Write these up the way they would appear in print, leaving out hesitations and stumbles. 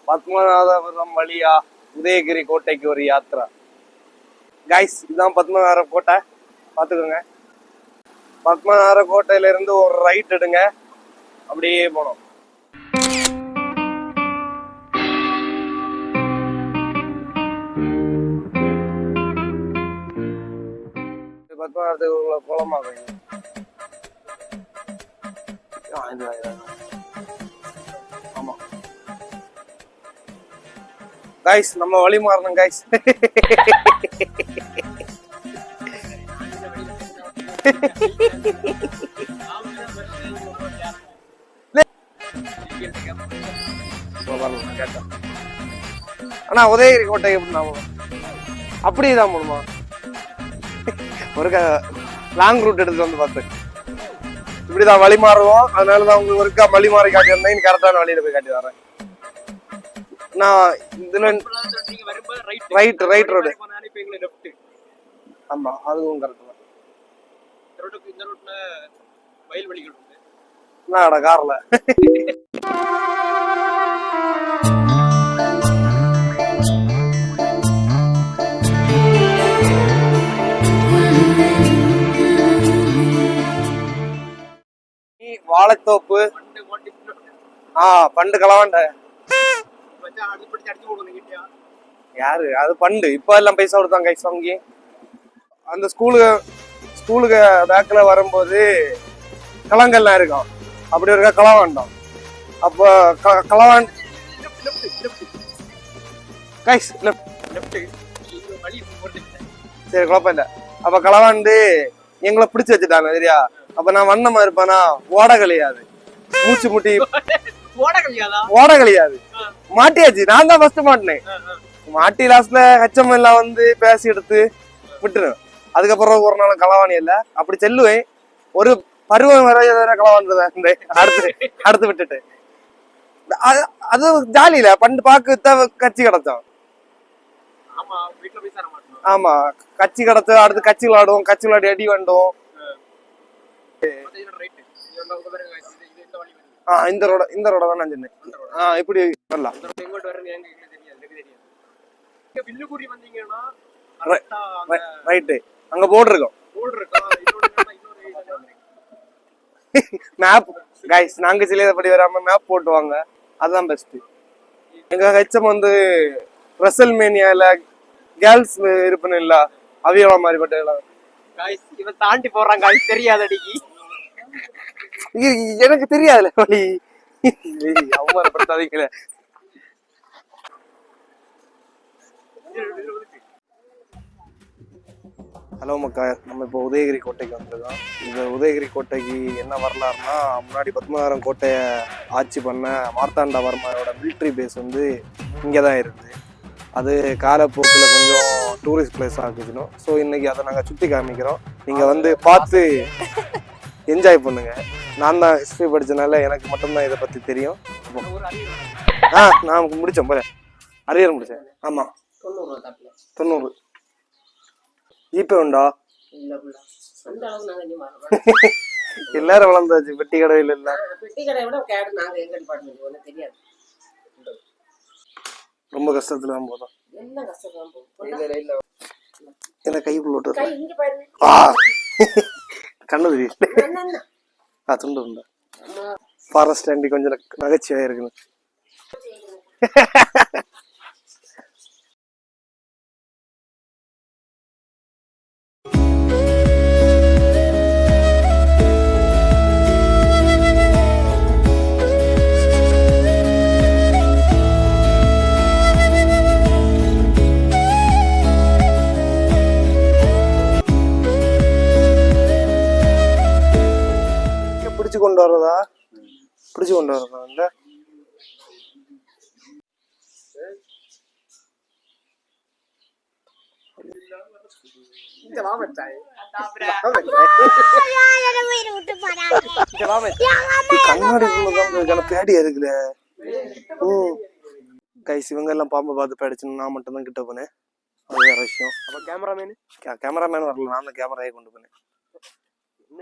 பத்மநாபபுரம் வழியா உதயகிரி கோட்டைக்கு ஒரு யாத்திரா. கைஸ், இதுதான் பத்மநாபபுரம் கோட்டை, பார்த்துக்கோங்க. பத்மநாபபுரம் கோட்டையில இருந்து ஒரு ரைட் எடுங்க, அப்படியே போனோம். பத்மநாபத்துக்கு குளமாகும். ஆமா கைஸ், நம்ம வழி மாறணும் கைஸ். ஆனா உதயகிரி கோட்டை எப்படின்னா அப்படிதான் போகணுமா? ஒரு லாங் ரூட் எடுத்து வந்து பார்த்து இப்படிதான் வழி மாறுவோம். அதனாலதான் உங்களுக்கு ஒருக்கா வழி மாறி காட்டியிருந்தேன், கரெக்டான வழியில போய் காட்டி வரேன். நான் இதுல ரைட் ரோடு. ஆமா, அதுவும் கரெக்ட் தான். என்னடா கார்ல வாழைத்தோப்பு. பண்டு களவாண்ட யாரு அது? பண்டு இப்ப எல்லாம் பைசா கொடுத்தாங்க கைஸ் வாங்கி. அந்த ஸ்கூலுக்கு பேக்ல வரும்போது களங்கள்லாம் இருக்கும், அப்படி இருக்கா களவாண்டோம். அப்போ களவாண்ட் கைஸ் சரி குழப்பம் இல்ல. அப்ப களவாண்டு எங்களை பிடிச்சு வச்சுட்டாங்க சரியா. அப்ப நான் வண்ணமா இருப்பானா, ஓட கழியாது, மூச்சு முட்டி ஓட கழியாது, மாட்டியாச்சு. நான் தான் ஃபர்ஸ்ட் மாட்டினேன். மாட்டி லாஸ்ட்ல ஹெச்எம் எல்லாம் வந்து பேசி எடுத்து விட்டுருவேன். அதுக்கப்புறம் ஒரு நாள் களவாணி இல்ல, அப்படி செல்லுவேன். ஒரு பருவம் வர களவாண்டு அடுத்து விட்டுட்டு அது ஜாலியில பண்டு பாக்கு கட்சி கிடைச்சோம். ஆமா, கட்சி கிடைச்ச அடுத்து கட்சி விளையாடுவோம், கட்சி விளையாடி அடி வந்தோம். இந்த ரோட தான் நான் சொன்னேன். இப்படி வரலாம். ரைட்டு, அங்க போர்டு இருக்கும். மேப் கைஸ், நாங்க சிலையப்படி வராம மேப் போட்டுவாங்க, அதுதான் பெஸ்ட். எங்க ஹெச்எம் வந்து ரெசல்மேனியால கேர்ள்ஸ் இருப்பேன்னு இல்ல, அவியோட மாதிரி பட்ட இவன் தாண்டி போறாங்க. அது தெரியாது அடிக்கி, எனக்கு தெரியாதுல வழி. அவமானப்படுத்தாதீங்கள. ஹலோ மக்கா, நம்ம இப்போ உதயகிரி கோட்டைக்கு வந்துருக்கோம். இந்த உதயகிரி கோட்டைக்கு என்ன வரலாறுனா, முன்னாடி பத்மநாபபுரம் கோட்டையை ஆட்சி பண்ண மார்த்தாண்டவர்மனோட மிலிட்ரி பேஸ் வந்து இங்கே தான் இருக்குது. அது காலப்போக்கில் கொஞ்சம் டூரிஸ்ட் பிளேஸ் ஆக்குச்சுனோம். ஸோ இன்னைக்கு அதை நாங்கள் சுற்றி காமிக்கிறோம். நீங்கள் வந்து பார்த்து என்ஜாய் பண்ணுங்க. நான் தான் ஹிஸ்ட்ரி படித்தனால எனக்கு மட்டும்தான் இதை பற்றி தெரியும். நான் முடித்தேன் போல, அரியர் முடித்தேன். ஆமாம், 90 ஜிபே உண்டா? எல்லாரும் வளர்ந்தாச்சு, பெட்டி கடையில் இல்லை. ரொம்ப கஷ்டத்துல தான் போதும். என்ன கைக்குள்ள விட்டு கண்ணு தெரியும். துண்டு உண்டா? ஃபாரஸ்ட் ஆண்டி கொஞ்சம் நகைச்சுவையா இருக்குன்னு. கொண்டு வர்றதா பிடிச்சு கொண்டு வர்றதா இல்ல கண்ணாடி பேடியா இருக்குல்ல. கைஸ், இவங்க எல்லாம் பாம்பை பார்த்து பேடிச்சு, நான் மட்டும் தான் கிட்ட போனேன். அது வேற விஷயம். அப்ப கேமராமேன் வரல, நான் தான் கேமராயை கொண்டு போனேன். என்ன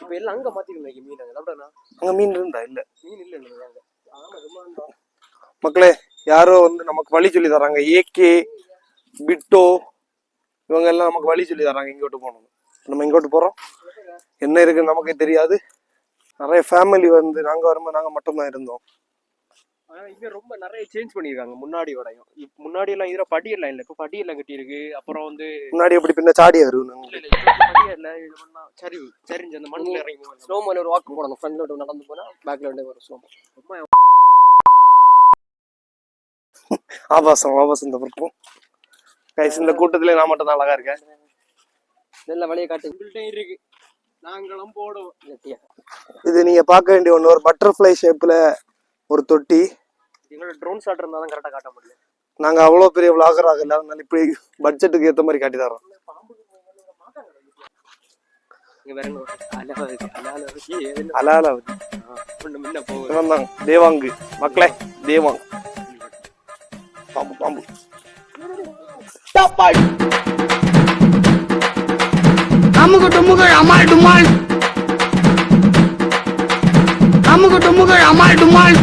இப்ப எல்லாம் அங்க மாத்திருந்தாங்க மீன் அங்க மீன் இருந்தா இல்ல மீன் இல்ல. மக்களே யாரோ வந்து நமக்கு வழி சொல்லி தராங்க. ஏகே பிட்டோ இவங்க எல்லாம் நமக்கு வழி சொல்லி தராங்க இங்கோட்டு போகணும். நம்ம இங்கோட்டு போறோம், என்ன இருக்குன்னு நமக்கே தெரியாது. நிறைய ஃபேமிலி வந்து நாங்க வரும்போது நாங்க மட்டும்தான் இருந்தோம். ஆனா இங்க ரொம்ப நிறைய சேஞ்ச் பண்ணிருக்காங்க முன்னாடியோடையும். முன்னாடி எல்லாம் இதுல படியெல்லாம் இல்ல, இப்ப படியெல்லாம் கட்டி இருக்கு. அப்புறம் வந்து முன்னாடி எப்படி பின்ன சாடியா இருக்கும் சரிவு சரிஞ்சு அந்த மண்ணில் இறங்கி ஸ்லோமோல ஒரு வாக்கு போடணும். ஃப்ரண்ட்ல நடந்து போனா பேக்ல வந்து வரும் ஸ்லோமோ. ஆபாசம் இந்த பக்கம் கைஸ். இந்த கூட்டத்திலே நான் மட்டும் தான் அழகா இருக்கேன். நல்ல வழியை காட்டு உங்கள்கிட்ட இருக்கு, நாங்களும் போடுவோம். இது நீங்க பார்க்க வேண்டிய ஒன்று, ஒரு பட்டர்ஃப்ளை ஷேப்ல ஒரு தொட்டி. எங்களோட ட்ரோன் ஷாட் இருந்தால் தான் கரெக்டாக காட்ட முடியும். நாங்க அவ்வளோ பெரிய விளாகர் ஆகல, அதனால இப்படி பட்ஜெட்டுக்கு ஏற்ற மாதிரி காட்டி தரோம். தேவாங்கு மக்களே, தேவாங் பாம்பு பாம்பு அமுகு டுமுகள் அமால் டுமால், அமுகு டுமுகள் அமால் டுமால்.